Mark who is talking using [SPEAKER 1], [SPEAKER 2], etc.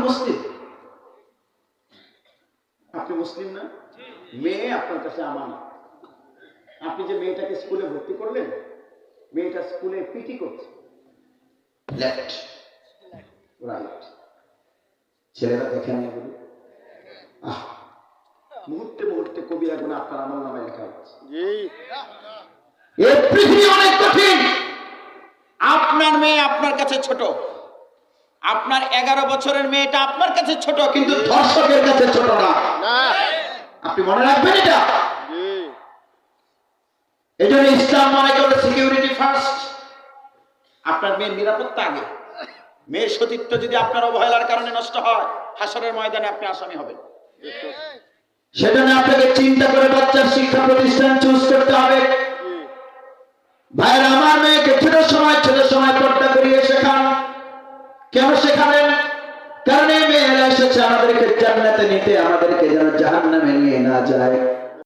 [SPEAKER 1] মুসলিম, আপনি মুসলিম না? মেয়ে আপনার কাছে আমানত। আপনি যে মেয়েটাকে স্কুলে ভর্তি করলেন, মেয়েটা স্কুলে পিটি করছে, লেফট রাইট, ছেলেরা দেখেন এগুলো, মুহূর্তে মুহূর্তে কবিরা গুনাহ আপনার আমলনামায় লেখা হচ্ছে। এই পৃথিবী অনেক কঠিন। আপনার মেয়ে আপনার কাছে ছোট, আপনার 11 বছরের মেয়েটা আপনার কাছে ছোট, কিন্তু ধর্ষকের কাছে ছোট না। আপনি মনে রাখবেন এটা। এই জন্য ইসলাম মনে করে সিকিউরিটি ফার্স্ট, আপনার মেয়ের নিরাপত্তা আগে। মেয়ের সতীত্ব যদি আপনার অবহেলার কারণে নষ্ট হয়, হাসরের ময়দানে আপনি আসামি হবেন। সেজন্য আপনাকে চিন্তা করে বাচ্চার শিক্ষা প্রতিষ্ঠান চুজ করতে হবে। ভাইরা, আমার মেয়েকে ছোট সময় পর্দা করিয়ে শেখান। কেন শেখাবেন? কারণ এই মেয়েরা এসেছে আমাদেরকে জান্নাতে নিতে, আমাদেরকে যেন জাহান্নামে নিয়ে না যায়।